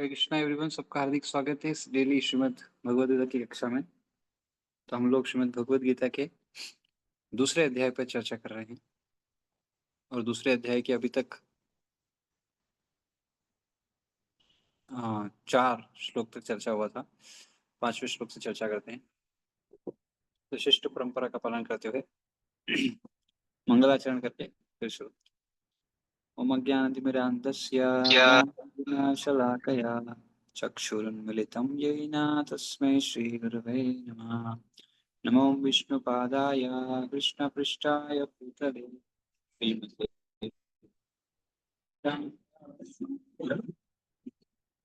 हरे Krishna everyone, सबका हार्दिक स्वागत है इस डेली श्रीमद् भगवद गीता की कक्षा में। तो हम लोग श्रीमद् भगवद गीता के दूसरे अध्याय पर चर्चा कर रहे हैं और दूसरे अध्याय की अभी तक 4 श्लोक तक चर्चा हुआ था। 5वें श्लोक से चर्चा करते हैं। तो शिष्ट परंपरा का पालन करते हुए मंगलाचरण करके फिर शुरू। ओम अज्ञानतिमिरान्धस्य ज्ञानशलाकया चक्षुरुन्मिलितं येन तस्मै श्रीगुरवे नमः। नमो विष्णुपादाय कृष्णपृष्ठाय भूतले श्रीमते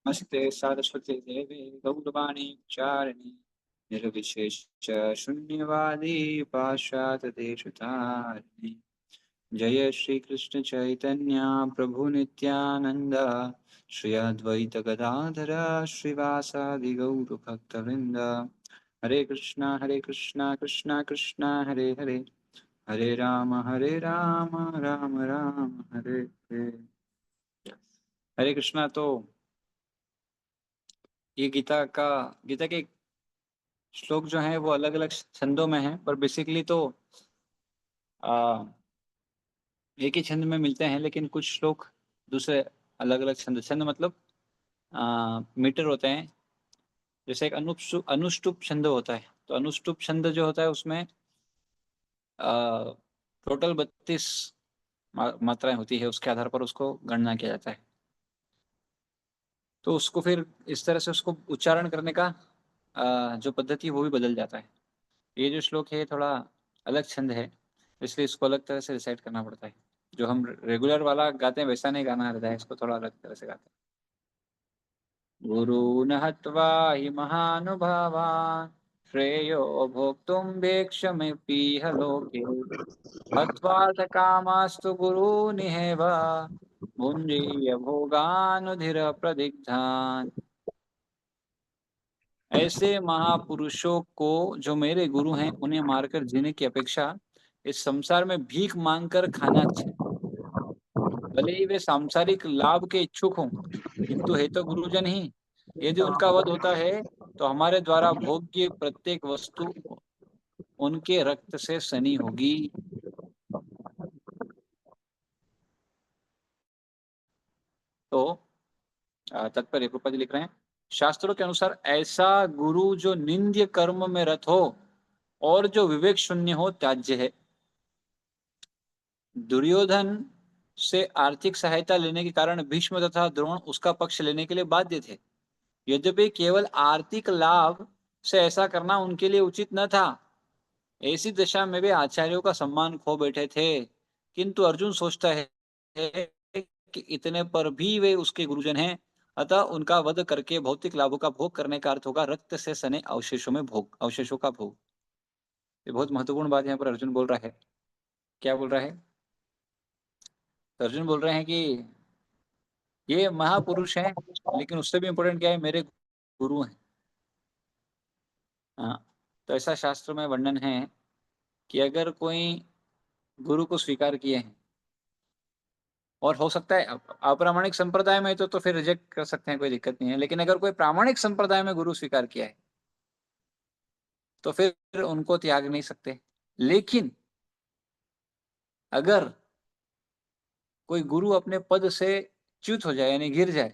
नमस्ते सारस्वती देवे गौरवाणी चारिणे निर्विशेष शून्यवादी पाश्चात्यदेशतारिणे। जय श्री कृष्ण चैतन्य प्रभु नित्यानंद श्री अद्वैत गदाधर श्रीवासादि गौर भक्तवृंद। हरे कृष्णा कृष्णा कृष्णा हरे हरे, हरे राम राम राम हरे हरे। हरे कृष्णा। तो ये गीता के श्लोक जो हैं वो अलग अलग छंदों में हैं, पर बेसिकली तो आ, एक ही छंद में मिलते हैं, लेकिन कुछ श्लोक दूसरे अलग अलग छंद मतलब मीटर होते हैं। जैसे एक अनुष्टुप छंद होता है, तो अनुष्टुप छंद जो होता है उसमें टोटल 32 मात्राएं होती है, उसके आधार पर उसको गणना किया जाता है। तो उसको फिर इस तरह से उसको उच्चारण करने का जो पद्धति वो भी बदल जाता है। ये जो श्लोक है थोड़ा अलग छंद है, इसलिए इसको अलग तरह से रिसाइट करना पड़ता है। जो हम रेगुलर वाला गाते हैं वैसा नहीं गाना रहता है, इसको थोड़ा अलग तरह से गाते हैं। गुरून् हत्वा हि महानुभावान् श्रेयो भोक्तुं वेक्षमिपीह लोके हत्वार्थकामास्तु गुरूनिहेव भुञ्जीय भोगानुधिर प्रदिग्धान्। ऐसे महापुरुषों को जो मेरे गुरु हैं उन्हें मारकर जीने की अपेक्षा इस संसार में भीख मांगकर खाना अच्छा है। भले ही वे सांसारिक लाभ के इच्छुक हों, किंतु है तो गुरुजन ही। यदि उनका वध होता है तो हमारे द्वारा भोग्य प्रत्येक वस्तु उनके रक्त से सनी होगी। तो तात्पर्य रूपा जी लिख रहे हैं, शास्त्रों के अनुसार ऐसा गुरु जो निंद्य कर्म में रत हो और जो विवेक शून्य हो त्याज्य है। दुर्योधन से आर्थिक सहायता लेने के कारण भीष्म तथा द्रोण उसका पक्ष लेने के लिए बाध्य थे। यद्यपि केवल आर्थिक लाभ से ऐसा करना उनके लिए उचित न था। ऐसी दशा में वे आचार्यों का सम्मान खो बैठे थे। किंतु अर्जुन सोचता है कि इतने पर भी वे उसके गुरुजन हैं, अतः उनका वध करके भौतिक लाभों का भोग करने का अर्थ होगा रक्त से सने अवशेषों का भोग। ये बहुत महत्वपूर्ण बात यहाँ पर अर्जुन बोल रहा है। क्या बोल रहा है? तो अर्जुन बोल रहे हैं कि ये महापुरुष हैं, लेकिन उससे भी इम्पोर्टेंट क्या है, मेरे गुरु हैं। हाँ, तो ऐसा शास्त्र में वर्णन है कि अगर कोई गुरु को स्वीकार किए हैं, और हो सकता है अप्रामाणिक संप्रदाय में तो फिर रिजेक्ट कर सकते हैं, कोई दिक्कत नहीं है। लेकिन अगर कोई प्रामाणिक संप्रदाय में गुरु स्वीकार किया है तो फिर उनको त्याग नहीं सकते। लेकिन अगर कोई गुरु अपने पद से च्युत हो जाए, यानी गिर जाए,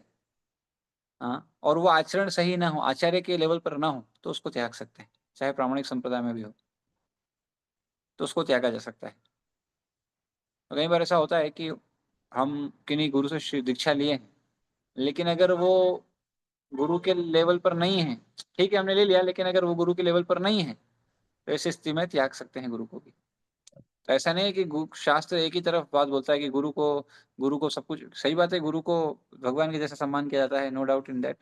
हाँ, और वो आचरण सही ना हो, आचार्य के लेवल पर ना हो, तो उसको त्याग सकते हैं, चाहे प्रामाणिक संप्रदाय में भी हो, तो उसको त्यागा जा सकता है। तो कई बार ऐसा होता है कि हम किन्हीं गुरु से दीक्षा लिए हैं, लेकिन अगर वो गुरु के लेवल पर नहीं है, ठीक है हमने ले लिया, लेकिन अगर वो गुरु के लेवल पर नहीं है तो ऐसी स्थिति में त्याग सकते हैं गुरु को भी। तो ऐसा नहीं है कि शास्त्र एक ही तरफ बात बोलता है कि गुरु को सब कुछ सही बात है, गुरु को भगवान के जैसा सम्मान किया जाता है, नो डाउट इन दैट।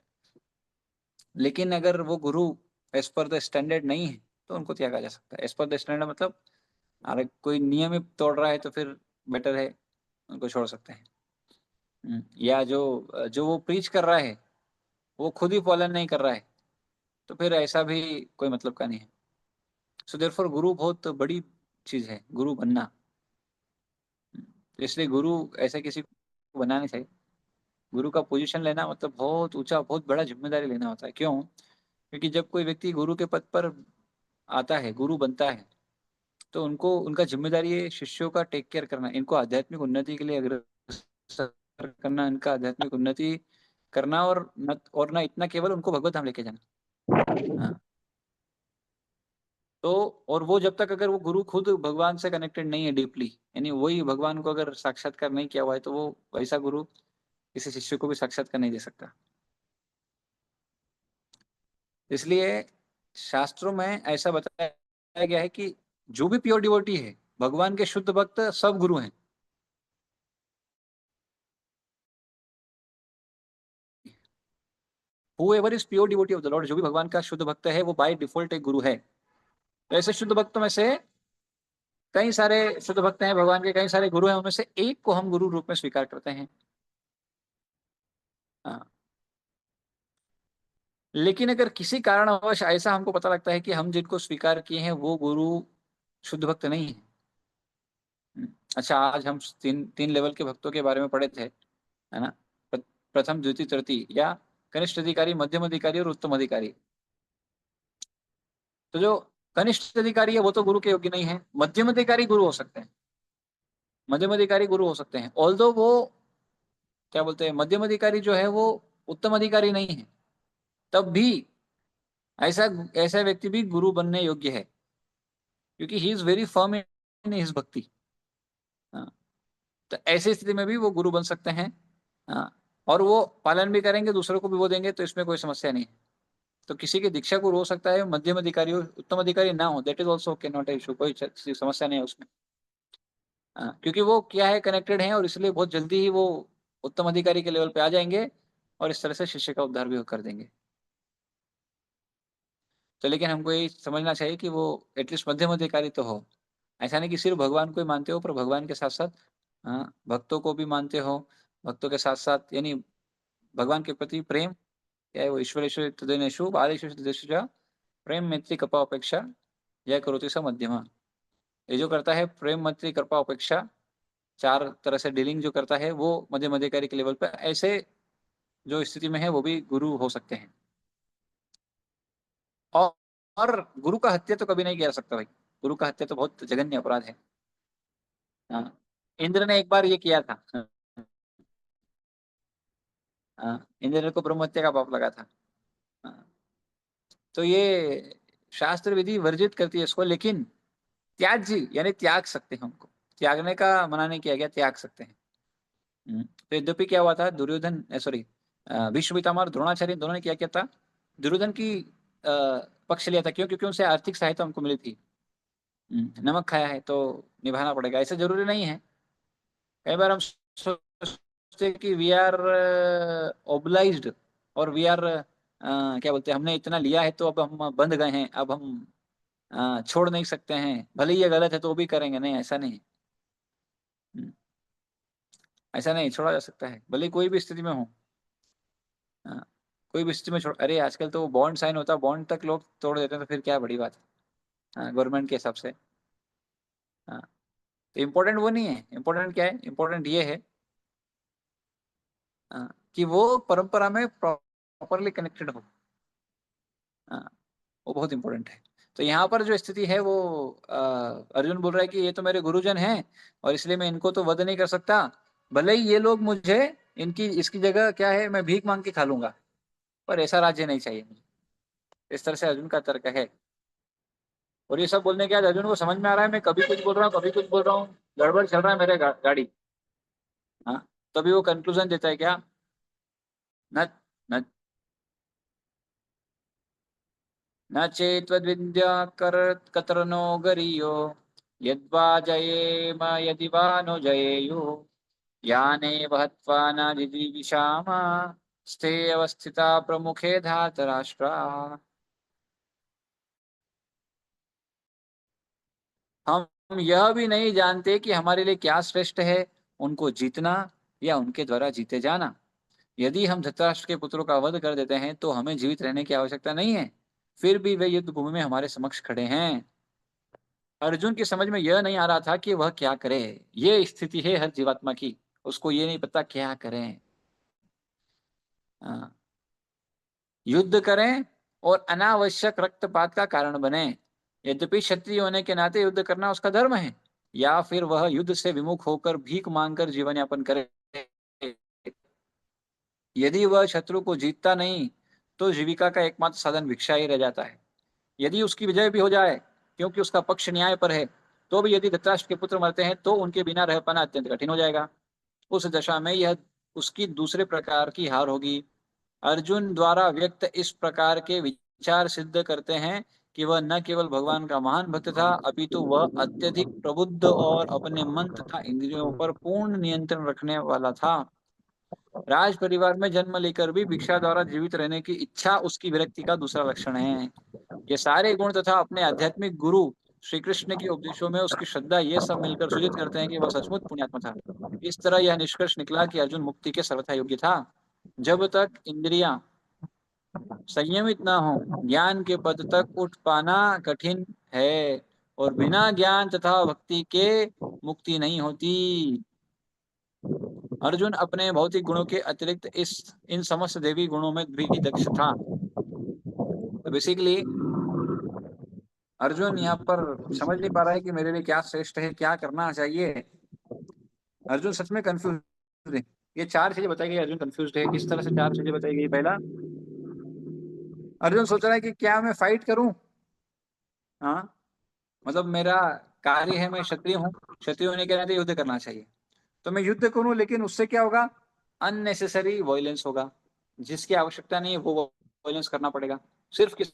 लेकिन अगर वो गुरु एज पर द स्टैंडर्ड नहीं है तो उनको त्यागा जा सकता है। एज पर द स्टैंडर्ड मतलब अगर कोई नियम ही तोड़ रहा है तो फिर बेटर है उनको छोड़ सकते हैं। या जो जो वो प्रीच कर रहा है वो खुद ही फॉलो नहीं कर रहा है, तो फिर ऐसा भी कोई मतलब का नहीं है। सो देयरफॉर गुरु बहुत बड़ी चीज है, गुरु बनना। इसलिए गुरु ऐसे किसी को बनाना चाहिए गुरु का पोजीशन लेना मतलब बहुत ऊंचा, बहुत बड़ा जिम्मेदारी लेना होता है। क्यों? क्योंकि जब कोई व्यक्ति गुरु के पद पर आता है, गुरु बनता है, तो उनको उनका जिम्मेदारी है शिष्यों का टेक केयर करना, इनको आध्यात्मिक उन्नति के लिए अग्रसर करना, इनका आध्यात्मिक उन्नति करना, और ना इतना केवल उनको भगवत धाम लेके जाना। हाँ। तो और वो जब तक अगर वो गुरु खुद भगवान से कनेक्टेड नहीं है डीपली, यानी वही भगवान को अगर साक्षात्कार नहीं किया हुआ है, तो वो वैसा गुरु किसी शिष्य को भी साक्षात्कार नहीं दे सकता। इसलिए शास्त्रों में ऐसा बताया गया है कि जो भी प्योर डिवोटी है, भगवान के शुद्ध भक्त, सब गुरु हैं। Whoever is pure devotee of the Lord, जो भी भगवान का शुद्ध भक्त है, वो बाय डिफॉल्ट एक गुरु है। तो ऐसे शुद्ध भक्तों में से कई सारे शुद्ध भक्त हैं, भगवान के कई सारे गुरु हैं, उनमें से एक को हम गुरु रूप में स्वीकार करते हैं। हाँ। लेकिन अगर किसी कारणवश ऐसा हमको पता लगता है कि हम जिनको स्वीकार किए हैं वो गुरु शुद्ध भक्त नहीं है। अच्छा, आज हम तीन तीन लेवल के भक्तों के बारे में पढ़े थे, है ना? प्रथम, द्वितीय, तृतीय, या कनिष्ठ अधिकारी, मध्यम अधिकारी और उत्तम अधिकारी। तो जो कनिष्ठ अधिकारी है वो तो गुरु के योग्य नहीं है। मध्यम अधिकारी गुरु हो सकते हैं, मध्यम अधिकारी गुरु हो सकते हैं, ऑल्दो वो क्या बोलते हैं, मध्यम अधिकारी जो है वो उत्तम अधिकारी नहीं है, तब भी ऐसा ऐसा व्यक्ति भी गुरु बनने योग्य है, क्योंकि he is very firm in his भक्ति। हाँ, तो ऐसी स्थिति में भी वो गुरु बन सकते हैं। हाँ, और वो पालन भी करेंगे, दूसरों को भी वो देंगे, तो इसमें कोई समस्या नहीं है। तो किसी की दीक्षा गुरु हो सकता है, मध्यम अधिकारी हो, उत्तम अधिकारी ना हो, that is also okay, not issue, कोई समस्या नहीं है उसमें। हाँ, क्योंकि वो क्या है, कनेक्टेड है, और इसलिए बहुत जल्दी ही वो उत्तम अधिकारी के लेवल पे आ जाएंगे, और इस तरह से शिष्य का उद्धार भी कर देंगे। तो लेकिन हमको ये समझना चाहिए कि वो एटलीस्ट मध्यम अधिकारी तो हो। ऐसा नहीं कि सिर्फ भगवान को ही मानते हो, पर भगवान के साथ साथ हाँ, भक्तों को भी मानते हो। भक्तों के साथ साथ यानी भगवान के प्रति प्रेम, क्या है वो, ईश्वरेषु तदेनेषु बालेषु तदेषु च प्रेम मैत्री कृपा उपेक्षा यह करोति स मध्यमा। ये जो करता है प्रेम मैत्री कृपा उपेक्षा, चार तरह से डीलिंग जो करता है, वो मध्यम अधिकारी के लेवल पर ऐसे जो स्थिति में है वो भी गुरु हो सकते हैं। और, और गुरु का हत्या तो कभी नहीं किया जा सकता भाई, गुरु का हत्या तो बहुत जघन्य अपराध है। हाँ, इंद्र ने एक बार ये किया था। हाँ, इंद्र को ब्रह्म हत्या का पाप लगा था। हाँ, तो ये शास्त्र विधि वर्जित करती है इसको, लेकिन त्याज्य यानी त्याग सकते हैं उनको, त्यागने का मना नहीं किया गया, त्याग सकते हैं। तो यद्यपि क्या हुआ था, दुर्योधन सॉरी भीष्म पितामह और द्रोणाचार्य दोनों ने क्या किया था, दुर्योधन की पक्ष लिया था। क्यों? क्योंकि उनसे आर्थिक सहायता उनको मिली थी। नमक खाया है तो निभाना पड़ेगा, ऐसा जरूरी नहीं है। कई बार हम सोचते हैं कि वी आर ओब्लाइज्ड, और वी आर क्या बोलते हैं, हमने इतना लिया है तो अब हम बंध गए हैं, अब हम छोड़ नहीं सकते हैं, भले ही ये गलत है तो भी करेंगे। नहीं, ऐसा नहीं। हम्म, ऐसा नहीं, छोड़ा जा सकता है भले ही कोई भी स्थिति में हो। हाँ, कोई भी स्थिति में छोड़, अरे आजकल तो बॉन्ड साइन होता है, बॉन्ड तक लोग तोड़ देते हैं, तो फिर क्या बड़ी बात है। हाँ, गवर्नमेंट के हिसाब से। हाँ, तो इम्पोर्टेंट वो नहीं है, इम्पोर्टेंट क्या है, इम्पोर्टेंट ये है कि वो परंपरा में प्रॉपरली कनेक्टेड हो। हाँ, वो बहुत इंपॉर्टेंट है। तो यहाँ पर जो स्थिति है वो अर्जुन बोल रहा है कि ये तो मेरे गुरुजन हैं, और इसलिए मैं इनको तो वध नहीं कर सकता, भले ही ये लोग मुझे इनकी इसकी जगह क्या है, मैं भीख मांग के खा लूंगा, पर ऐसा राज्य नहीं चाहिए मुझे। इस तरह से अर्जुन का तर्क है। और ये सब बोलने के बाद अर्जुन को समझ में आ रहा है मैं कभी कुछ बोल रहा हूँ, कभी कुछ बोल रहा हूँ, गड़बड़ चल रहा है मेरे गाड़ी। हाँ, तभी वो कंक्लूजन देता है क्या, न न न चेत्वद्विद्या कर कतर नो गरीयो यद्वा जयेम यदि वा नो जयेयुः याने वहत्वा न जिजीविषाम स्थे अवस्थिता प्रमुखे धातराष्ट्रा। हम यह भी नहीं जानते कि हमारे लिए क्या श्रेष्ठ है, उनको जीतना या उनके द्वारा जीते जाना। यदि हम धृतराष्ट्र के पुत्रों का वध कर देते हैं तो हमें जीवित रहने की आवश्यकता नहीं है, फिर भी वे युद्ध भूमि में हमारे समक्ष खड़े हैं। अर्जुन की समझ में यह नहीं आ रहा था कि वह क्या करे। ये स्थिति है हर जीवात्मा की, उसको ये नहीं पता क्या करें। युद्ध करें और अनावश्यक रक्तपात का कारण बने। यद्यपि क्षत्रिय होने के नाते युद्ध करना उसका धर्म है, या फिर वह युद्ध से विमुख होकर भीख मांगकर जीवन यापन करे। यदि वह शत्रु को जीतता नहीं तो जीविका का एकमात्र साधन भिक्षा ही रह जाता है। यदि उसकी विजय भी हो जाए क्योंकि उसका पक्ष न्याय पर है, तो भी यदि धृतराष्ट्र के पुत्र मरते हैं तो उनके बिना रह पाना अत्यंत कठिन हो जाएगा। उस दशा में यह उसकी दूसरे प्रकार की हार होगी। अर्जुन द्वारा व्यक्त इस प्रकार के विचार सिद्ध करते हैं कि वह न केवल भगवान का महान भक्त था, अपितु वह अत्यधिक प्रबुद्ध और अपने मन तथा इंद्रियों पर पूर्ण नियंत्रण रखने वाला था। राज परिवार में जन्म लेकर भी भिक्षा द्वारा जीवित रहने की इच्छा उसकी विरक्ति का दूसरा लक्षण है। ये सारे गुण तथा अपने आध्यात्मिक गुरु श्री कृष्ण के उपदेशों में उसकी श्रद्धा, ये सब मिलकर सूचित करते हैं कि वह सचमुच पुण्यात्मा था। इस तरह यह निष्कर्ष निकला कि अर्जुन मुक्ति के सर्वथा योग्य था। जब तक इंद्रियां संयमित ना हो, ज्ञान के पद तक उठ पाना कठिन है, और बिना ज्ञान तथा भक्ति के मुक्ति नहीं होती। अर्जुन अपने भौतिक गुणों के अतिरिक्त इन समस्त देवी गुणों में भी दक्ष था। तो बेसिकली अर्जुन यहाँ पर समझ नहीं पा रहा है कि मेरे लिए क्या श्रेष्ठ है, क्या करना चाहिए। अर्जुन सच में कंफ्यूज है। ये चार चीजें बताई गई, अर्जुन कंफ्यूज है। किस तरह से चार चीजें बताई गई? पहला, अर्जुन सोच रहा है कि क्या मैं फाइट करूं? हाँ, मतलब मेरा कार्य है, मैं क्षत्रिय हूँ, क्षत्रिय होने के नाते युद्ध करना चाहिए, तो मैं युद्ध करूं, लेकिन उससे क्या होगा? अननेसेसरी वॉयलेंस होगा, जिसकी आवश्यकता नहीं है वो वॉयलेंस करना पड़ेगा। सिर्फ किस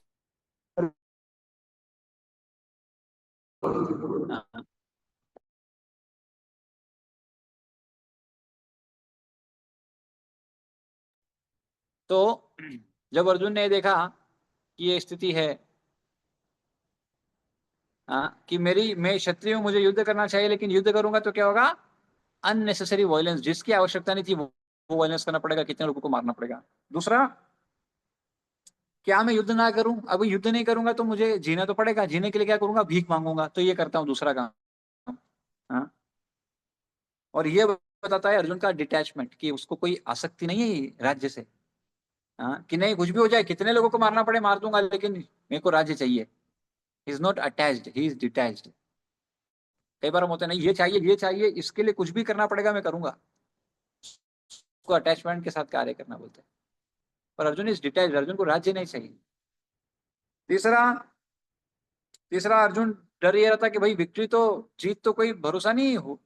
तो जब अर्जुन ने देखा कि ये स्थिति है, कि मैं क्षत्रिय हूं, मुझे युद्ध करना चाहिए, लेकिन युद्ध करूंगा तो क्या होगा? अननेसेसरी वॉयलेंस, जिसकी आवश्यकता नहीं थी वो वॉयलेंस करना पड़ेगा, कितने लोगों को मारना पड़ेगा। दूसरा, क्या मैं युद्ध ना करूं? अभी युद्ध नहीं करूंगा तो मुझे जीना तो पड़ेगा, जीने के लिए क्या करूंगा? भीख मांगूंगा, तो ये करता हूं दूसरा काम। हाँ? और ये बताता है अर्जुन का डिटैचमेंट, कि उसको कोई आसक्ति नहीं है राज्य से। हाँ, कि नहीं कुछ भी हो जाए, कितने लोगों को मारना पड़े मार दूंगा, लेकिन मेरे को राज्य चाहिए। Is not attached, he is detached. कई बार हम होते हैं, नहीं ये चाहिए, ये चाहिए, इसके लिए कुछ भी करना पड़ेगा, मैं करूंगा। उसको अटैचमेंट के साथ कार्य करना बोलते हैं। पर अर्जुन इज डिटैच्ड, अर्जुन को राज्य नहीं चाहिए। तीसरा तीसरा अर्जुन डर ये रहता कि भाई विक्ट्री तो, जीत तो कोई भरोसा नहीं हो,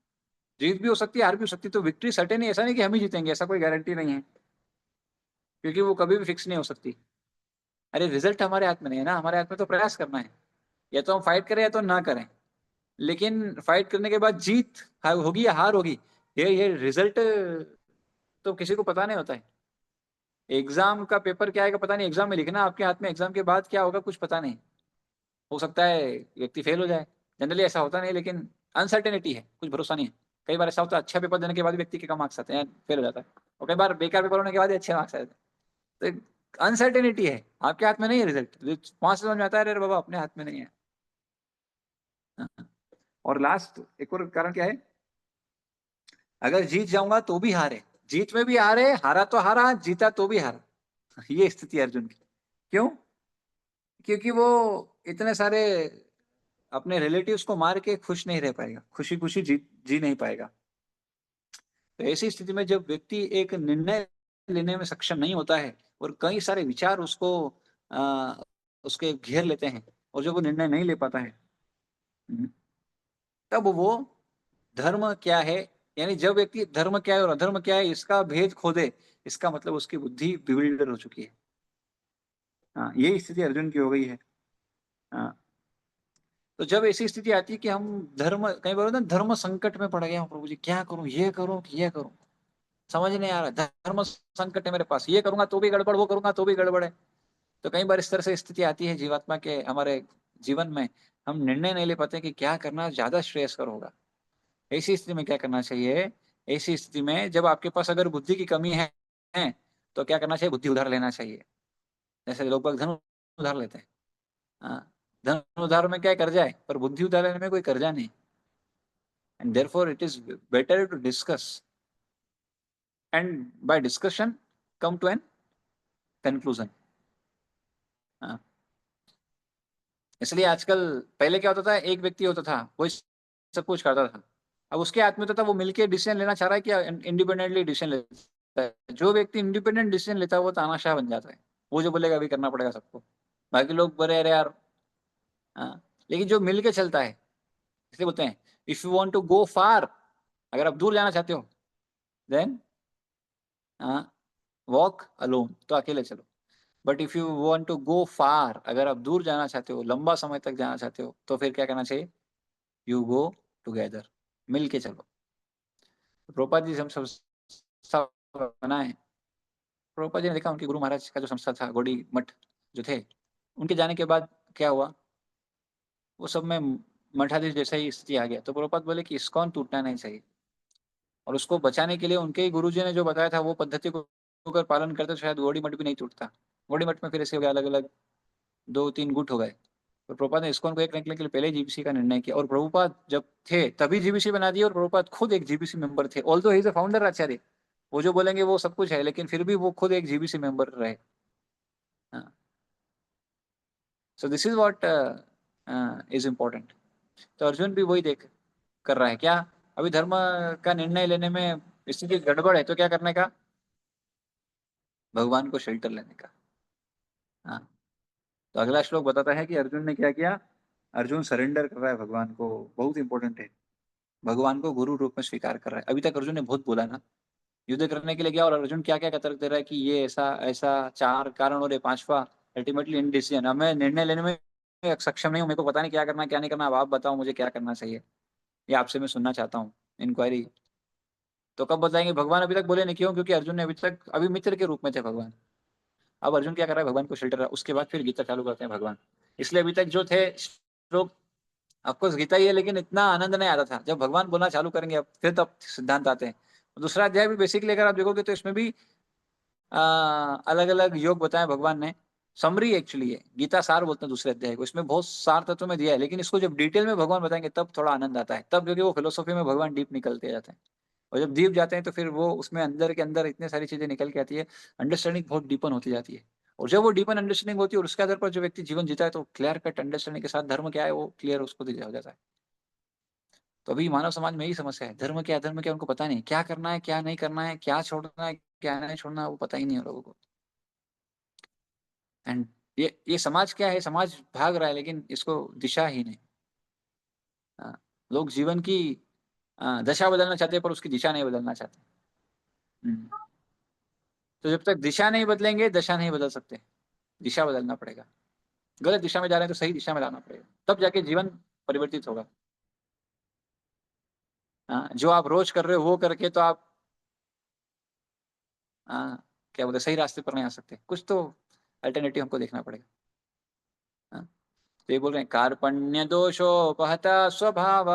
जीत भी हो सकती है, हार भी हो सकती है, तो विक्ट्री सर्टेन है, ऐसा नहीं कि हम ही जीतेंगे, ऐसा कोई गारंटी नहीं है, क्योंकि वो कभी भी फिक्स नहीं हो सकती। अरे रिजल्ट हमारे हाथ में नहीं है ना, हमारे हाथ में तो प्रयास करना है, या तो हम फाइट करें या तो ना करें। लेकिन फाइट करने के बाद जीत होगी या हार होगी, ये रिजल्ट तो किसी को पता नहीं होता है। एग्जाम का पेपर क्या आएगा पता नहीं, एग्जाम में लिखना आपके हाथ में, एग्जाम के बाद क्या होगा कुछ पता नहीं। हो सकता है व्यक्ति फेल हो जाए, जनरली ऐसा होता नहीं, लेकिन अनसर्टेनिटी है, कुछ भरोसा नहीं है। कई बार ऐसा होता है, अच्छा पेपर देने के बाद व्यक्ति के कम मार्क्स आते हैं, फेल हो जाता है, और कई बार बेकार पेपर होने के बाद अच्छे मार्क्स आते हैं। तो अनसर्टेनिटी है, आपके हाथ में नहीं है रिजल्ट। वहां से समझ में आता है, अरे बाबा अपने हाथ में नहीं है। और लास्ट एक और कारण क्या है? अगर जीत जाऊंगा तो भी हारे, जीत में भी हारे, हारा तो हारा, जीता तो भी हारा। ये स्थिति है अर्जुन की। क्यों? क्योंकि वो इतने सारे अपने रिलेटिव्स को मार के खुश नहीं रह पाएगा, खुशी खुशी जी नहीं पाएगा। तो ऐसी स्थिति में जब व्यक्ति एक निर्णय लेने में सक्षम नहीं होता है, और कई सारे विचार उसको आ, उसके घेर लेते हैं, और जब वो निर्णय नहीं ले पाता है, तब वो धर्म क्या है, यानी जब व्यक्ति धर्म क्या है और अधर्म क्या है इसका भेद खो दे, इसका मतलब उसकी बुद्धि बिविल्डर हो चुकी है। हाँ, यही स्थिति अर्जुन की हो गई है। हाँ, तो जब ऐसी स्थिति आती है कि हम धर्म, कई बार होता है धर्म संकट में पड़ गया हूँ, प्रभु जी क्या करूं, ये करूं कि ये करूं, समझ नहीं आ रहा, धर्म संकट है मेरे पास, ये करूंगा तो भी गड़बड़, वो करूंगा तो भी गड़बड़ है। तो कई बार इस तरह से स्थिति आती है जीवात्मा के हमारे जीवन में, हम निर्णय नहीं ले पाते कि क्या करना ज्यादा श्रेयस्कर होगा। ऐसी स्थिति में क्या करना चाहिए? ऐसी स्थिति में जब आपके पास अगर बुद्धि की कमी है तो क्या करना चाहिए? बुद्धि उधार लेना चाहिए। जैसे लोग बाग धन उधार लेते हैं। हाँ, धन उधार में क्या कर्जा है, पर बुद्धि उधार लेने में कोई कर्जा नहीं। And therefore it is better to discuss, and by discussion come to an conclusion. हाँ, इसलिए आजकल, पहले क्या होता था, एक व्यक्ति होता था वही सब कुछ करता था। अब उसके हाथ में होता था, वो मिलके डिसीजन लेना चाह रहा है कि इंडिपेंडेंटली डिसीजन लेता है। जो व्यक्ति इंडिपेंडेंट डिसीजन लेता है वो तानाशाह बन जाता है। वो जो बोलेगा अभी करना पड़ेगा सबको, बाकी लोग बोले अरे यार। हाँ, लेकिन जो मिल के चलता है, इसलिए बोलते हैं if you want to go far, अगर आप दूर जाना चाहते हो, देन वॉक अलोन, तो अकेले चलो। But if you want to go far, अगर आप दूर जाना चाहते हो, लंबा समय तक जाना चाहते हो, तो फिर क्या करना चाहिए? यू गो टुगेदर, मिल के चलो। प्रभुपाद जी हम सब संस्था बनाए। प्रभुपाद जी ने देखा उनके गुरु महाराज का जो संस्था था, गौड़ी मठ जो थे, उनके जाने के बाद क्या हुआ, वो सब में मठाधीश जैसा ही स्थिति आ गया। तो प्रभुपाद बोले कि इस्कॉन टूटना नहीं चाहिए, और उसको बचाने के लिए उनके ही गुरुजी ने जो बताया था वो पद्धति को अगर पालन करते तो शायद गौड़ी मठ भी नहीं टूटता। गौड़ी मठ में फिर ऐसे हो गया, अलग अलग 2-3 गुट हो गए। तो प्रभुपाद ने इस्कॉन को एक रखने के लिए पहले जीबीसी का निर्णय किया, और प्रभुपाद जब थे तभी जीबीसी बना दिया, और प्रभुपाद खुद एक जीबीसी मेंबर थे। Although he is a founder acharya, वो जो बोलेंगे वो सब कुछ है, लेकिन फिर भी वो खुद एक जीबीसी मेंबर रहे। So this is what is important. तो अर्जुन भी वही देख कर रहा है क्या, अभी धर्म का निर्णय लेने में स्थिति गड़बड़ है, तो क्या करने का? भगवान को शेल्टर लेने का। हाँ, तो अगला श्लोक बताता है कि अर्जुन ने क्या किया। अर्जुन सरेंडर कर रहा है भगवान को, बहुत इंपॉर्टेंट है। भगवान को गुरु रूप में स्वीकार कर रहा है। अभी तक अर्जुन ने बहुत बोला ना, युद्ध करने के लिए गया, और अर्जुन क्या क्या तर्क दे रहा है कि ये ऐसा ऐसा, 4 कारण और ये 5वां अल्टीमेटली इनडिसीजन। अब मैं निर्णय लेने में सक्षम नहीं हूँ, मेरे को पता नहीं क्या करना क्या नहीं करना, अब आप बताओ मुझे क्या करना चाहिए, ये आपसे मैं सुनना चाहता हूँ इंक्वायरी। तो कब बताएंगे? भगवान अभी तक बोले नहीं, क्यों? क्योंकि अर्जुन ने अभी तक, अभी मित्र के रूप में थे भगवान। अब अर्जुन क्या कर रहा है? भगवान को शेल्टर, उसके बाद फिर गीता चालू करते हैं भगवान। इसलिए अभी तक जो थे श्लोक, ऑफकोर्स गीता ही है, लेकिन इतना आनंद नहीं आता था। जब भगवान बोलना चालू करेंगे अब फिर तब सिद्धांत आते हैं। दूसरा अध्याय भी बेसिकली अगर आप देखोगे तो इसमें भी अलग अलग योग बताए भगवान ने। समरी एक्चुअली है, गीता सार बोलते हैं दूसरे अध्याय को, इसमें बहुत सार तत्व में दिया है, लेकिन इसको जब डिटेल में भगवान बताएंगे तब थोड़ा आनंद आता है, तब क्योंकि वो फिलोसॉफी में भगवान डीप निकलते जाते हैं। और जब डीप जाते हैं तो फिर वो उसमें अंदर के अंदर इतने सारी चीजें निकल के आती है, अंडरस्टैंडिंग बहुत डीपन होती जाती है। और जब वो डीपन अंडरस्टैंडिंग होती है और उसके आधार पर जो व्यक्ति जीवन जीता है, तो क्लियर कट अंडरस्टैंडिंग के साथ धर्म क्या है वो क्लियर उसको दिया हो जाता है। तो अभी मानव समाज में यही समस्या है, धर्म क्या अधर्म क्या उनको पता नहीं, क्या करना है क्या नहीं करना है, क्या छोड़ना है क्या नहीं छोड़ना है, वो पता ही नहीं है लोगों को। एंड ये समाज क्या है, समाज भाग रहा है लेकिन इसको दिशा ही नहीं। हाँ, लोग जीवन की दशा बदलना चाहते हैं पर उसकी दिशा नहीं बदलना चाहते। हम्म। तो जब तक दिशा नहीं बदलेंगे दशा नहीं बदल सकते, दिशा बदलना पड़ेगा। गलत दिशा में जा रहे हैं तो सही दिशा में लाना पड़ेगा, तब जाके जीवन परिवर्तित होगा। हाँ, जो आप रोज कर रहे हो वो करके तो आप क्या बोलते सही रास्ते पर नहीं आ सकते, कुछ तो अल्टरनेटिव हमको देखना पड़ेगा। हाँ, तो ये बोल रहे हैं कार्पण्य दोषोपहता स्वभाव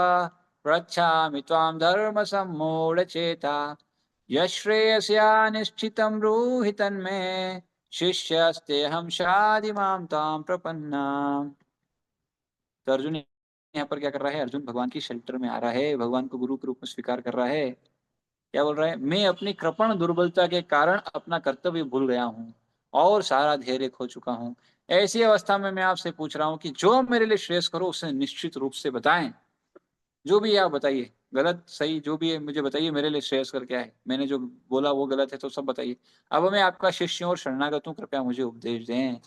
प्रच्छामि त्वां धर्म सम्मूढ़ चेता यश्रेयस्या निश्चितं ब्रूहि तन्मे शिष्यस्ते हम शादि मां तां प्रपन्ना। तो अर्जुन यहाँ पर क्या कर रहा है? अर्जुन भगवान की शेल्टर में आ रहा है, भगवान को गुरु के रूप में स्वीकार कर रहा है। क्या बोल रहा है? मैं अपनी कृपण दुर्बलता के कारण अपना कर्तव्य भूल गया हूँ और सारा धैर्य खो चुका हूँ। ऐसी अवस्था में मैं आपसे पूछ रहा हूँ कि जो मेरे लिए श्रेयस करो उसे निश्चित रूप से बताएं। जो भी है आप बताइए, गलत सही जो भी है मुझे बताइए, मेरे लिए श्रेयस कर क्या है, मैंने जो बोला वो गलत है तो सब बताइए। अब मैं आपका शिष्य और शरणागत हूँ, कृपया मुझे उपदेश दें।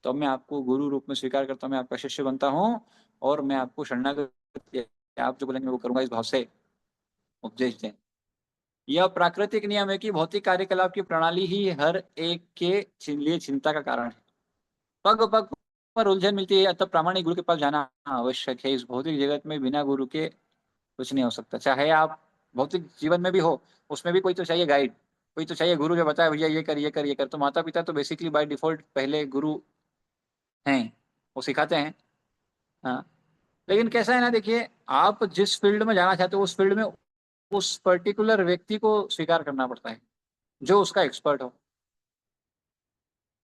तो मैं आपको गुरु रूप में स्वीकार करता हूँ, मैं आपका शिष्य बनता हूँ, और मैं आपको शरणागत, आप जो बोलेंगे वो करूंगा, इस भाव से उपदेश दें। यह प्राकृतिक नियम है कि भौतिक कार्यकलाप की प्रणाली ही हर एक के लिए चिंता का कारण है। पग पग पर उलझन मिलती है, तब प्रामाणिक गुरु के पास जाना आवश्यक है। इस भौतिक जगत में बिना गुरु के कुछ नहीं हो सकता, चाहे आप भौतिक जीवन में भी हो, उसमें भी कोई तो चाहिए गाइड, कोई तो चाहिए गुरु जो बताए भैया ये कर ये कर ये कर। तो माता पिता तो बेसिकली बाय डिफॉल्ट पहले गुरु हैं, वो सिखाते हैं। हाँ, लेकिन कैसा है ना, देखिए आप जिस फील्ड में जाना चाहते हो उस फील्ड में उस पर्टिकुलर व्यक्ति को स्वीकार करना पड़ता है जो उसका एक्सपर्ट हो।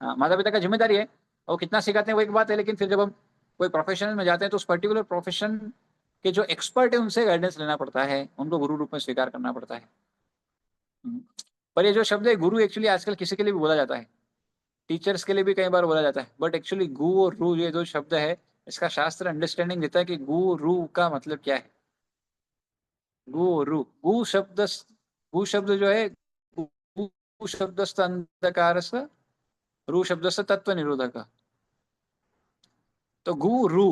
हाँ, माता पिता का जिम्मेदारी है, और कितना सिखाते हैं वो एक बात है, लेकिन फिर जब हम कोई प्रोफेशन में जाते हैं तो उस पर्टिकुलर प्रोफेशन के जो एक्सपर्ट है उनसे गाइडेंस लेना पड़ता है, उनको गुरु रूप में स्वीकार करना पड़ता है। हम्म। पर ये जो शब्द है गुरु एक्चुअली आजकल किसी के लिए भी बोला जाता है। टीचर्स के लिए भी कई बार बोला जाता है, बट एक्चुअली गु और रू ये जो शब्द है, इसका शास्त्र अंडरस्टैंडिंग देता है कि गु रू का मतलब क्या है। गु और रू, गु शब्द जो है, गु शब्दस्थ अंधकार, रू शब्द से तत्व निरोधक। तो गु रू,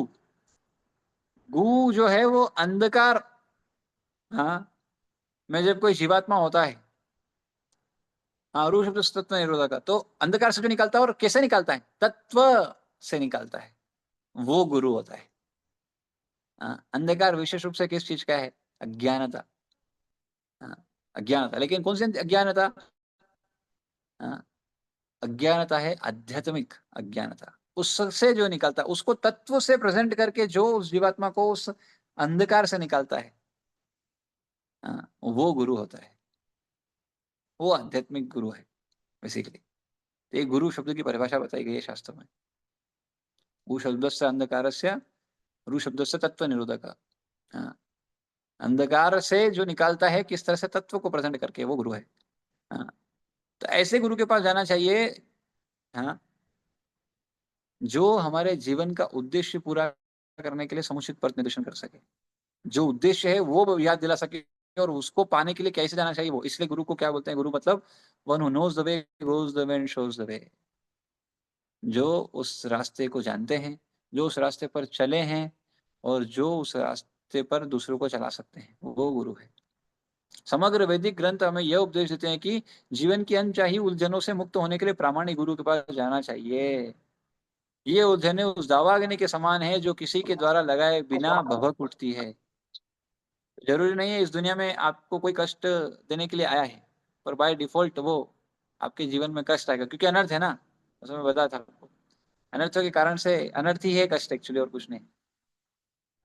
गु जो है वो अंधकार, हाँ, में जब कोई जीवात्मा होता है, हाँ, रू शब्द से तत्व निरोधक, तो अंधकार से जो निकालता है और कैसे निकालता है, तत्व से निकालता है, वो गुरु होता है। हाँ, अंधकार विशेष रूप से किस चीज का है, अज्ञानता। हाँ, अज्ञानता, लेकिन कौन सी अज्ञानता, हाँ, अज्ञानता है आध्यात्मिक अज्ञानता। उससे जो निकालता है, उसको तत्व से प्रेजेंट करके जो उस जीवात्मा को उस अंधकार से निकालता है, हाँ, वो गुरु होता है, वो आध्यात्मिक गुरु है बेसिकली। तो ये गुरु शब्द की परिभाषा बताई गई है शास्त्र में। वो शब्द से अंधकार से, रू शब्द से तत्व निरोधक। हाँ, अंधकार से जो निकालता है किस तरह से तत्व को प्रेजेंट करके, वो गुरु है। हाँ, तो ऐसे गुरु के पास जाना चाहिए, हाँ, जो हमारे जीवन का उद्देश्य पूरा करने के लिए समुचित पथ निर्देशन कर सके, जो उद्देश्य है वो याद दिला सके, और उसको पाने के लिए कैसे जाना चाहिए वो। इसलिए गुरु को क्या बोलते हैं, गुरु मतलब one who knows the way, goes the way and shows the way. जो उस रास्ते को जानते हैं, जो उस रास्ते पर चले हैं, और जो उस रास्ते पर दूसरों को चला सकते हैं, वो गुरु है। समग्र वैदिक ग्रंथ हमें यह उपदेश देते हैं कि जीवन की अनचाही उलझनों से मुक्त होने के लिए प्रामाणिक गुरु के पास जाना चाहिए। ये उलझने उस दावाग्नि के समान है जो किसी के द्वारा लगाए बिना भभक उठती है। जरूरी नहीं है इस दुनिया में आपको कोई कष्ट देने के लिए आया है, पर बाय डिफॉल्ट वो आपके जीवन में कष्ट आएगा, क्योंकि अनर्थ है ना, उसमें मैं बताया था आपको। अनर्थों के कारण से अनर्थ ही है कष्ट एक्चुअली, और कुछ नहीं।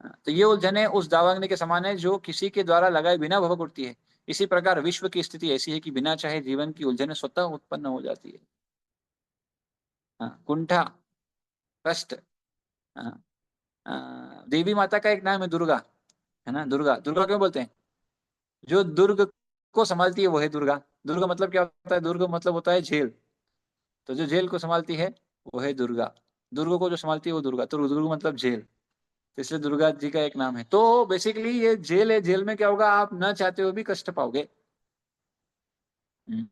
हाँ, तो ये उलझने उस दावाग्नि के समान है जो किसी के द्वारा लगाए बिना भभक उठती है। इसी प्रकार विश्व की स्थिति ऐसी है कि बिना चाहे जीवन की उलझने स्वतः उत्पन्न हो जाती है। हाँ, कुंठा, कष्ट। हाँ, देवी माता का एक नाम है दुर्गा, है ना, दुर्गा। दुर्गा क्यों बोलते हैं, जो दुर्ग को संभालती है वो है दुर्गा। दुर्ग मतलब क्या होता है, दुर्ग मतलब होता है जेल। तो जो जेल को संभालती है वो है दुर्गा। दुर्ग को जो संभालती है वो दुर्गा, तो दुर्ग मतलब जेल। तो इसलिए दुर्गा जी का एक नाम है। तो बेसिकली ये जेल है, जेल में क्या होगा, आप न चाहते हुए भी कष्ट पाओगे। हम्म।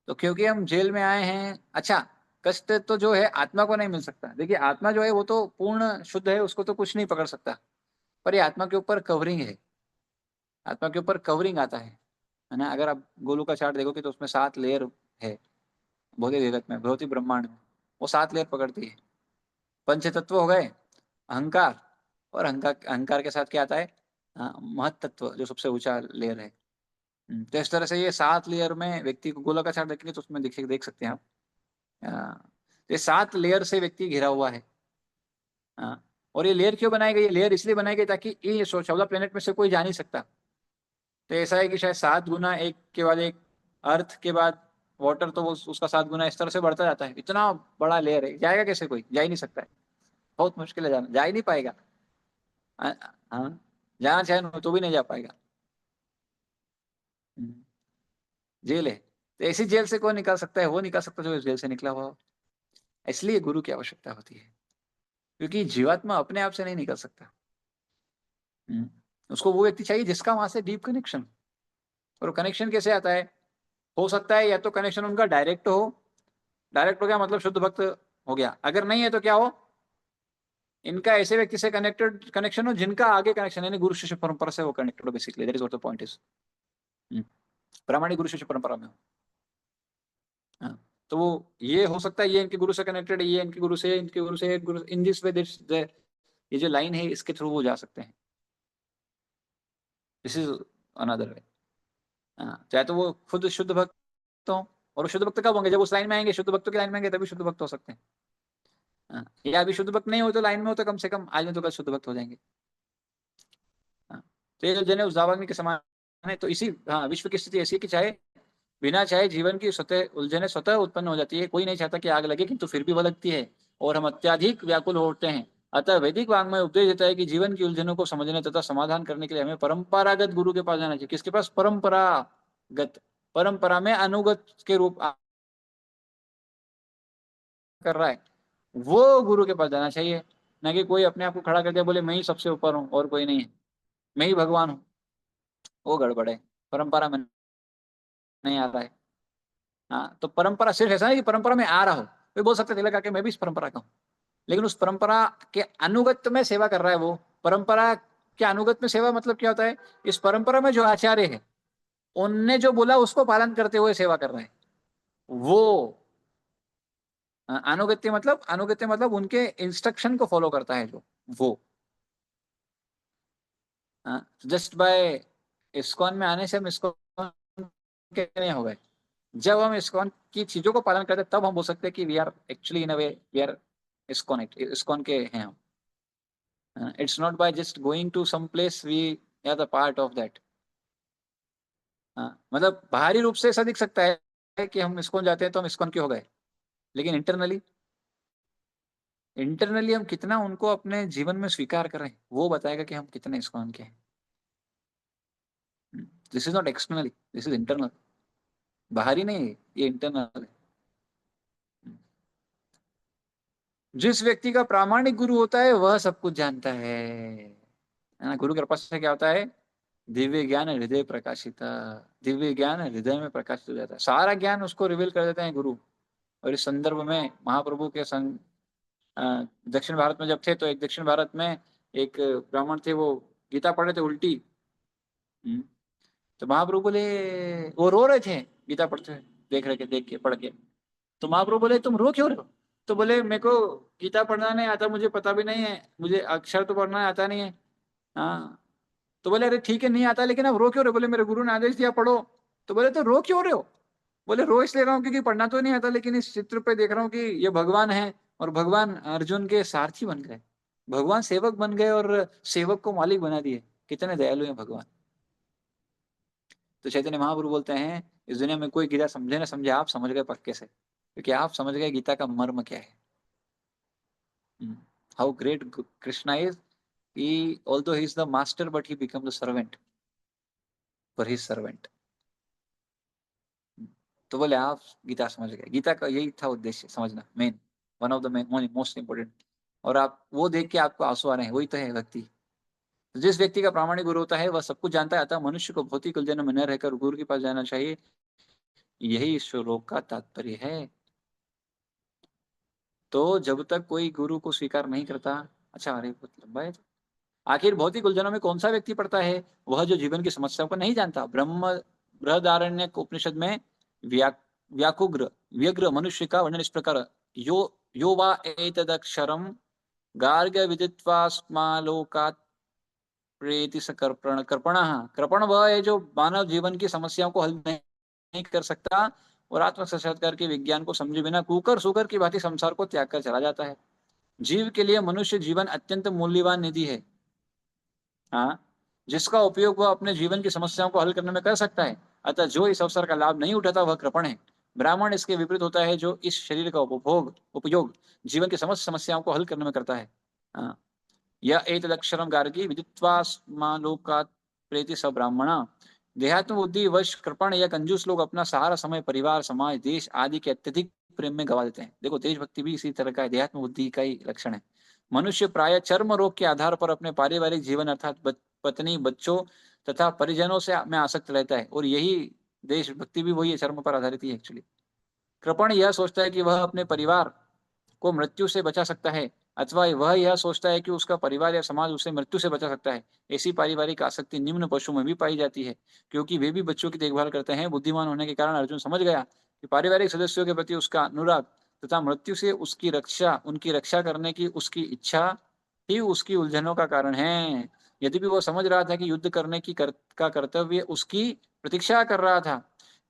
तो क्योंकि हम जेल में आए हैं, अच्छा, कष्ट तो जो है आत्मा को नहीं मिल सकता। देखिए आत्मा जो है वो तो पूर्ण शुद्ध है, उसको तो कुछ नहीं पकड़ सकता। पर ये आत्मा के ऊपर कवरिंग है, आत्मा के ऊपर कवरिंग आता है ना। अगर आप गोलू का चार्ट देखोगे तो उसमें 7 लेयर है, भौतिक जगत में, भौतिक ब्रह्मांड में, वो 7 लेयर पकड़ती है। पंच तत्व हो गए, अहंकार, और अहंकार, अहंकार के साथ क्या आता है, महत तत्व, जो सबसे ऊंचा लेयर है। तो इस तरह से ये 7 लेयर में व्यक्ति को, गोला का चार्ट देखेंगे तो उसमें देख सकते हैं आप। तो ये 7 लेयर से व्यक्ति घिरा हुआ है। और ये लेयर क्यों बनाई गई, लेयर इसलिए बनाई गई ताकि ये 14 प्लेनेट में से कोई जा नहीं सकता। तो ऐसा है कि शायद 7 गुना एक के बाद एक, अर्थ के बाद वाटर, तो वो उसका 7 गुना इस तरह से बढ़ता जाता है। इतना बड़ा लेयर है, जाएगा कैसे, कोई जा ही नहीं सकता है, बहुत मुश्किल है जाना, जा ही नहीं पाएगा। हाँ, जाना चाहे तो भी नहीं जा पाएगा। हम्म, जेल है, तो ऐसी जेल से कौन निकाल सकता है, वो निकाल सकता है जो इस जेल से निकला हुआ हो। इसलिए गुरु की आवश्यकता होती है, क्योंकि जीवात्मा अपने आप से नहीं निकल सकता। उसको वो व्यक्ति चाहिए जिसका वहां से डीप कनेक्शन। और कनेक्शन कैसे आता है, हो सकता है या तो कनेक्शन उनका डायरेक्ट हो, डायरेक्ट हो गया मतलब शुद्ध भक्त हो गया। अगर नहीं है तो क्या हो, इनका ऐसे व्यक्ति से कनेक्टेड कनेक्शन हो जिनका आगे कनेक्शन, यानी गुरु शिष्य परंपरा से वो कनेक्टेड हो। Basically that is what the point is. प्रामाणिक गुरु शिष्य परंपरा में हो। हाँ, तो वो ये हो सकता है, ये इनके गुरु से कनेक्टेड है, ये इनके गुरु से, इनके गुरु से, गुरु इन दिस वे, दिस, ये जो लाइन है इसके थ्रू वो जा सकते हैं। This is another way. हाँ, चाहे तो वो खुद शुद्ध भक्त हो, और वो शुद्ध भक्त कब होंगे, जब उस लाइन में आएंगे, शुद्ध भक्तों की लाइन में आएंगे तभी शुद्ध भक्त हो सकते हैं। हाँ, या अभी शुद्ध भक्त नहीं हो तो लाइन में हो, तो कम से कम आज में तो कल शुद्ध भक्त हो जाएंगे। हाँ, तो ये जो जने उस दावाग्नि के समान है, तो इसी, हाँ, विश्व की स्थिति ऐसी है कि चाहे बिना चाहे जीवन की स्वतः उलझने स्वतः उत्पन्न हो जाती है। कोई नहीं चाहता कि आग लगे, किंतु फिर भी वो लगती है, और हम अत्यधिक व्याकुल होते हैं। अतः वैदिक वाङ्मय उपदेश देता है कि जीवन की उलझनों को समझने तथा समाधान करने के लिए हमें परंपरागत गुरु के पास जाना चाहिए। किसके पास, परंपरागत, परंपरा में अनुगत के रूप कर रहा है वो गुरु के पास जाना चाहिए, ना कि कोई अपने आप को खड़ा कर दिया बोले मैं ही सबसे ऊपर हूँ और कोई नहीं है, मैं ही भगवान हूँ। वो गड़बड़ है, परंपरा में नहीं आ रहा है। हाँ, तो परंपरा सिर्फ ऐसा नहीं कि परंपरा में आ रहा हो, कोई बोल सकते तिलक आके मैं भी इस परंपरा का हूँ, लेकिन उस परंपरा के अनुगत में सेवा कर रहा है वो। परंपरा के अनुगत में सेवा मतलब क्या होता है, इस परंपरा में जो आचार्य है उनने जो बोला उसको पालन करते हुए सेवा कर रहा है वो। अनुगत्य मतलब उनके इंस्ट्रक्शन को फॉलो करता है जो वो। जस्ट बाय इस्कॉन में आने से हम इस्कॉन के नहीं हो गए। जब हम इस्कॉन की चीजों को पालन करते हैं तब हम बोल सकते हैं कि we are actually in a way we are ISKCON के हैं हम। It's not by just going to some place we are the part of that. मतलब बाहरी रूप से ऐसा दिख सकता है कि हम इस्कॉन जाते हैं तो हम इस्कॉन के हो गए, लेकिन इंटरनली हम कितना उनको अपने जीवन में स्वीकार कर रहे हैं वो बताएगा कि हम कितने इस्कॉन के हैं। This is not externally, this is internal. बाहरी नहीं है, ये इंटरनल है। जिस व्यक्ति का प्रामाणिक गुरु होता है वह सब कुछ जानता है ना। गुरु कृपा से क्या होता है, दिव्य ज्ञान हृदय प्रकाशित, दिव्य ज्ञान हृदय में प्रकाशित हो जाता है, सारा ज्ञान उसको रिवील कर देते हैं गुरु। और इस संदर्भ में महाप्रभु के संग दक्षिण भारत में जब थे तो एक दक्षिण भारत में एक ब्राह्मण थे, वो गीता पढ़ रहे थे उल्टी। हम्म, तो महाप्रभु बोले, वो रो रहे थे गीता पढ़ते हुए, देख रहे थे, देख के पढ़ के। तो महाप्रभु बोले तुम रो क्यों रहे हो? तो बोले मेरे को गीता पढ़ना नहीं आता, मुझे पता भी नहीं है, मुझे अक्षर तो पढ़ना आता नहीं है। हाँ। तो बोले अरे ठीक है नहीं आता, लेकिन अब रो क्यों रहे हो? बोले मेरे गुरु ने आदेश दिया पढ़ो। तो बोले तो रो क्यों रहे हो? बोले रो इसलिए रहा हूँ क्योंकि पढ़ना तो नहीं आता, लेकिन इस चित्र पे देख रहा हूँ कि ये भगवान है और भगवान अर्जुन के सारथी बन गए, भगवान सेवक बन गए और सेवक को मालिक बना दिए। कितने दयालु हैं भगवान। तो चैतन्य महाप्रभु बोलते हैं इस दुनिया में कोई गीता समझे ना समझे, आप समझ गए पक्के से, क्योंकि आप समझ गए गीता का मर्म क्या है। How great Krishna is, he although he is the master but he becomes the servant for his servant। तो बोले आप गीता समझ गए, गीता का यही था उद्देश्य समझना, main, one of the main most important. और आप वो देख के आपको आंसू आ रहे हैं, वही तो है भक्ति। तो जिस व्यक्ति का प्रामाणिक गुरु होता है वह सब कुछ जानता है, अतः मनुष्य को भौतिक उलझनों में न रहकर गुरु के पास जाना चाहिए, यही इस श्लोक का तात्पर्य है। तो जब तक कोई गुरु को स्वीकार नहीं करता, अच्छा अरे बहुत लंबा है। आखिर भौतिक उलझनों में कौन सा व्यक्ति पड़ता है, वह जो जीवन की समस्याओं को नहीं जानता। ब्रह्म बृहदारण्यक उपनिषद में व्या व्याकुग्र व्यग्र मनुष्य का वर्णन इस प्रकार, यो यो वा एतदक्षरम गार्ग विदित्वास्मालोकात् प्रेति स कर्पण कर्पणः। कृपण वह है जो मानव जीवन की समस्याओं को हल नहीं कर सकता और आत्म साक्षात्कार के विज्ञान को समझे बिना कुकर सुकर की भांति संसार को त्याग कर चला जाता है। जीव के लिए मनुष्य जीवन अत्यंत मूल्यवान निधि है, हाँ, जिसका उपयोग वह अपने जीवन की समस्याओं को हल करने में कर सकता है। अतः जो इस अवसर का लाभ नहीं उठाता वह कृपण है। ब्राह्मण इसके विपरीत होता है जो इस शरीर का उपयोग जीवन की समस्त समस्याओं को हल करने में करता है। हाँ। यह एतदक्षरम गार्गी विदित्वास्मालोकात् प्रेति स ब्राह्मणा। देहात्म बुद्धि वश कृपण या कंजूस लोग अपना सारा समय परिवार समाज देश आदि के अत्यधिक प्रेम में गवा देते हैं। देखो देशभक्ति भी इसी तरह का है, देहात्म बुद्धि का ही लक्षण है। मनुष्य प्राय चर्म रोग के आधार पर अपने पारिवारिक जीवन अर्थात पत्नी बच्चों तथा परिजनों से में आसक्त रहता है, और यही देशभक्ति भी वही है, चर्म पर आधारित ही एक्चुअली। कृपण यह सोचता है कि वह अपने परिवार को मृत्यु से बचा सकता है, अथवा वह यह सोचता है कि उसका परिवार या समाज उसे मृत्यु से बचा सकता है। ऐसी पारिवारिक आसक्ति निम्न पशु में भी पाई जाती है, क्योंकि वे भी बच्चों की देखभाल करते हैं। बुद्धिमान होने के कारण अर्जुन समझ गया कि पारिवारिक सदस्यों के प्रति उसका अनुराग तथा मृत्यु से उनकी रक्षा करने की उसकी इच्छा ही उसकी उलझनों का कारण है। यद्यपि वह समझ रहा था कि युद्ध करने का कर्तव्य उसकी प्रतीक्षा कर रहा था,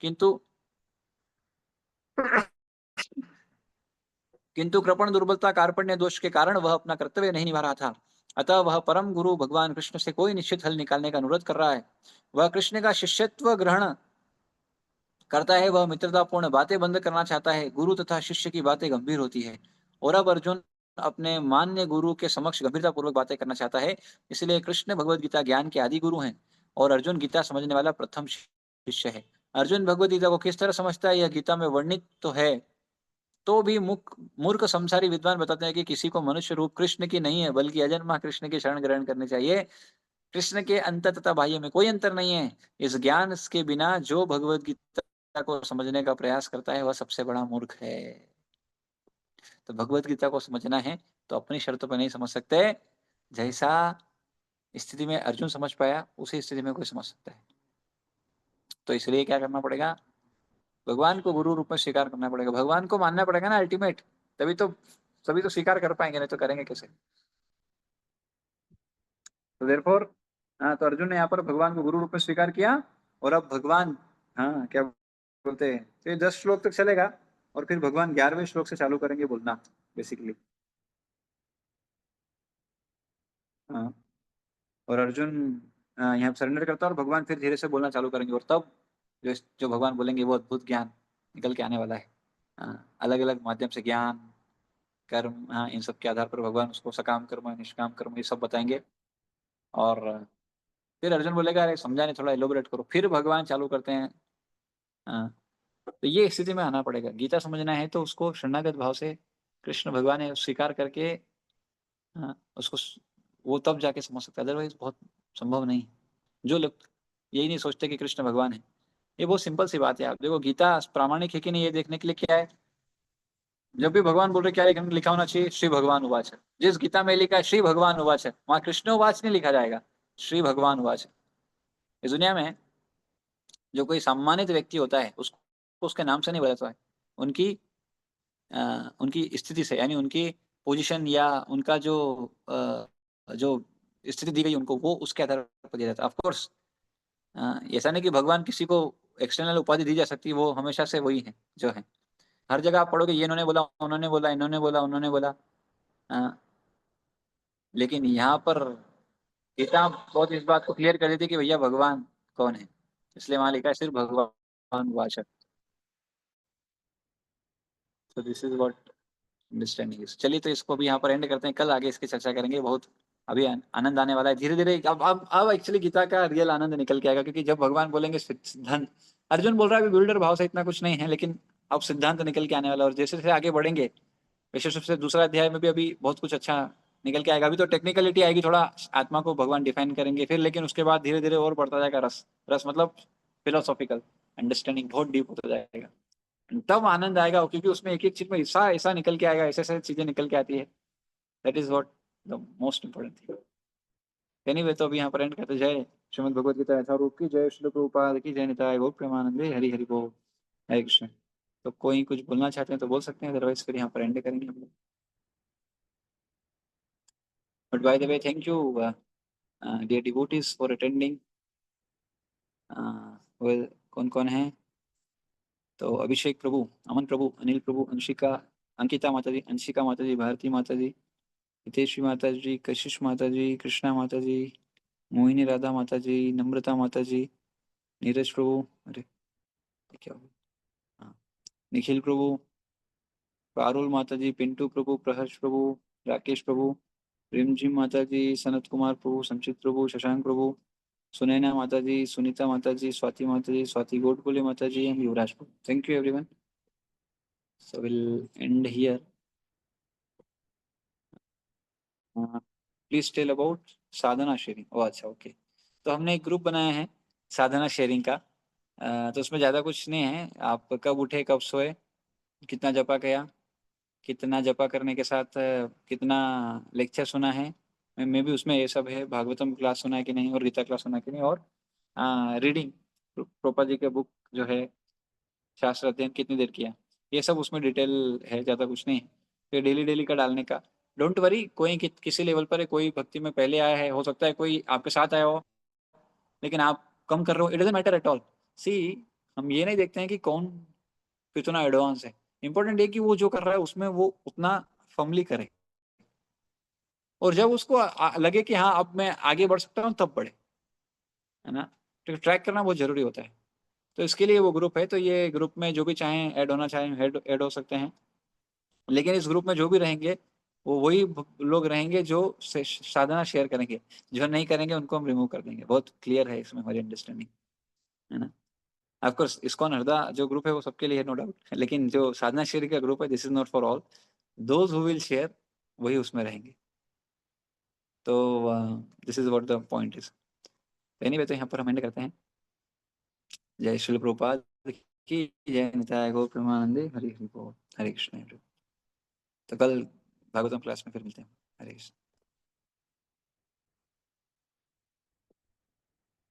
किंतु कृपण दुर्बलता कार्पण्य दोष के कारण वह अपना कर्तव्य नहीं निभा रहा था। अतः वह परम गुरु भगवान कृष्ण से कोई निश्चित हल निकालने का अनुरोध कर रहा है। वह कृष्ण का शिष्यत्व ग्रहण करता है, वह मित्रतापूर्ण बातें बंद करना चाहता है। गुरु तथा शिष्य की बातें गंभीर होती है, और अब अर्जुन अपने मान्य गुरु के समक्ष गंभीरता पूर्वक बातें करना चाहता है। इसलिए कृष्ण भगवद गीता ज्ञान के आदि गुरु हैं और अर्जुन गीता समझने वाला प्रथम शिष्य है। अर्जुन भगवद गीता को किस तरह समझता है यह गीता में वर्णित तो है, तो भी मूर्ख संसारी विद्वान बताते हैं कि किसी को मनुष्य रूप कृष्ण की नहीं है, बल्कि अजन्मा कृष्ण की शरण ग्रहण करनी चाहिए। कृष्ण के अंत तथा बाह्य में कोई अंतर नहीं है। इस ज्ञान के बिना जो भगवत गीता को समझने का प्रयास करता है वह सबसे बड़ा मूर्ख है। तो भगवत गीता को समझना है तो अपनी शर्तों पर नहीं समझ सकते। जैसा स्थिति में अर्जुन समझ पाया उसी स्थिति में कोई समझ सकता है। तो इसलिए क्या करना पड़ेगा, भगवान को गुरु रूप में स्वीकार करना पड़ेगा, भगवान को मानना पड़ेगा ना अल्टीमेट। तभी तो स्वीकार कर पाएंगे, नहीं तो करेंगे कैसे। तो देयरफॉर हाँ, तो अर्जुन ने यहाँ पर भगवान को गुरु रूप में स्वीकार किया। और अब भगवान, हाँ क्या बोलते हैं, तो ये 10 श्लोक तक चलेगा और फिर भगवान 11वें श्लोक से चालू करेंगे बोलना बेसिकली। हाँ, और अर्जुन यहाँ सरेंडर करता है और भगवान फिर धीरे से बोलना चालू करेंगे और तब जो जो भगवान बोलेंगे वो अद्भुत ज्ञान निकल के आने वाला है। अलग अलग माध्यम से ज्ञान, कर्म, हाँ, इन सब के आधार पर भगवान उसको सकाम कर्म निष्काम कर्म ये सब बताएंगे। और फिर अर्जुन बोलेगा अरे समझा नहीं, थोड़ा एलोबरेट करो, फिर भगवान चालू करते हैं। हाँ, तो ये स्थिति में आना पड़ेगा। गीता समझना है तो उसको शरणागत भाव से कृष्ण भगवान ने स्वीकार करके, हाँ, उसको वो तब जाके समझ सकता है, अदरवाइज बहुत संभव नहीं। जो लोग यही नहीं सोचते कि कृष्ण भगवान है, ये बहुत सिंपल सी बात है। आप देखो गीता प्रामाणिक है कि नहीं ये देखने के लिए क्या है, जब भी भगवान बोल रहे क्या लिखा होना चाहिए, श्री भगवान उवाच। जिस गीता में लिखा है श्री भगवान उवाच, वहां कृष्ण उवाच नहीं लिखा जाएगा, श्री भगवान उवाच। इस दुनिया में जो कोई सम्मानित व्यक्ति होता है उसको उसके नाम से नहीं बताता है, उनकी उनकी स्थिति से, यानी उनकी पोजीशन या उनका जो स्थिति दी गई उनको, वो उसके आधार पर दिया जाता है। ऑफ कोर्स ऐसा नहीं कि भगवान किसी को एक्सटर्नल उपाधि दी जा सकती है, वो हमेशा से वही है जो है। हर जगह आप पढ़ोगे ये इन्होंने बोला, उन्होंने बोला, इन्होंने बोला, उन्होंने बोला। अ, लेकिन यहाँ पर किताब बहुत इस बात को क्लियर कर देती है कि भैया भगवान कौन है, इसलिए वहां लिखा है सिर्फ भगवान वाचक। तो this is what understanding is. चलिए तो इसको भी यहाँ पर एंड करते हैं, कल आगे इसकी चर्चा करेंगे। बहुत अभी आनंद आने वाला है धीरे धीरे। अब एक्चुअली गीता का रियल आनंद निकल के आएगा, क्योंकि जब भगवान बोलेंगे सिद्धांत, अर्जुन बोल रहा है अभी बिल्डर भाव से इतना कुछ नहीं है, लेकिन अब सिद्धांत निकल के आने वाला है। और जैसे जैसे आगे बढ़ेंगे, विशेष रूप से दूसरा अध्याय में भी अभी बहुत कुछ अच्छा निकल के आएगा। अभी तो टेक्निकलिटी आएगी, थोड़ा आत्मा को भगवान डिफाइन करेंगे फिर, लेकिन उसके बाद धीरे धीरे और बढ़ता जाएगा रस। रस मतलब फिलोसॉफिकल अंडरस्टैंडिंग बहुत डीप होता जाएगा। तब आनंद आएगा, क्योंकि उसमें एक एक चीज में ऐसा ऐसा निकल के आएगा, ऐसे ऐसे चीजें निकल के आती है। That is what the most important thing. Anyway, तो अभी यहाँ पर एंड करते। जय श्रीमद् भगवद गीता यथारूप की, जय श्री प्रभुपाद की, जय निताय गौर प्रेमानंदे, हरि हरि बोल, हरे कृष्ण। तो कोई कुछ बोलना चाहते हैं तो बोल सकते हैं, अदरवाइज फिर यहाँ पर एंड करेंगे हम लोग। But by the way, thank you dear devotees for attending. कौन कौन है, तो अभिषेक प्रभु, अमन प्रभु, अनिल प्रभु, अंशिका, अंकिता माता जी, अंशिका माता जी, भारती माता जी, हितेश्वरी माता जी, कशिश माता जी, कृष्णा माता जी, मोहिनी राधा माता जी, नम्रता माता जी, नीरज प्रभु, अरे ये क्या हो गया? हाँ, निखिल प्रभु, पारुल माता जी, पिंटू प्रभु, प्रहर्ष प्रभु, राकेश प्रभु, रिमझिम माता जी, सनत कुमार प्रभु, संचित प्रभु, शशांक प्रभु, सुनैना माता जी, सुनीता माता जी, स्वाति माता जी, स्वाति गोडबोले माता ji, and Yuvraj Prabhu. Thank you everyone. So we'll end here. Please tell about sadhana sharing. ओ अच्छा, ओके। तो हमने एक ग्रुप बनाया है साधना शेयरिंग का। तो उसमें ज़्यादा कुछ नहीं है, आप कब उठे कब सोए, कितना जपा किया, कितना जपा करने के साथ कितना लेक्चर सुना है, मैं भी उसमें ये सब है, भागवतम क्लास सुना है कि नहीं, और गीता क्लास सुना है कि नहीं, और रीडिंग प्रोपा जी के बुक जो है, शास्त्र अध्ययन कितनी देर किया, ये सब उसमें डिटेल है, ज़्यादा कुछ नहीं है। फिर डेली डेली का डालने का। डोंट वरी, कोई किसी लेवल पर है, कोई भक्ति में पहले आया है, हो सकता है कोई आपके साथ आया हो, लेकिन आप कम कर रहे हो, it doesn't matter at all. See, हम ये नहीं देखते हैं कि कौन कितना एडवांस है, इंपॉर्टेंट है कि वो जो कर रहा है उसमें वो उतना फर्मली करे, और जब उसको लगे कि हाँ अब मैं आगे बढ़ सकता हूँ तब बढ़े, है ना। तो ट्रैक करना बहुत जरूरी होता है। तो इसके लिए वो ग्रुप है, तो ये ग्रुप में जो भी चाहें ऐड होना चाहें ऐड हो सकते हैं, लेकिन इस ग्रुप में जो भी रहेंगे वो वही लोग रहेंगे जो साधना शेयर करेंगे, जो नहीं करेंगे उनको हम रिमूव कर देंगे। बहुत क्लियर है इसमें हमारी अंडरस्टैंडिंग, है ना। ऑफ कोर्स इस्कॉन हरदा जो ग्रुप है वो सबके लिए है, नो डाउट, लेकिन जो साधना शेयर का ग्रुप है, this is not for all, those who will share वही उसमें रहेंगे। तो this is what the point is. Anyway, तो यहाँ पर हम एंड करते हैं। जय श्री प्रभुपाद की जय, निताय गौर प्रेमानंदे, हरि हरि बोल, हरे कृष्ण। तो कल भागवतम क्लास में फिर मिलते हैं। हरे कृष्ण।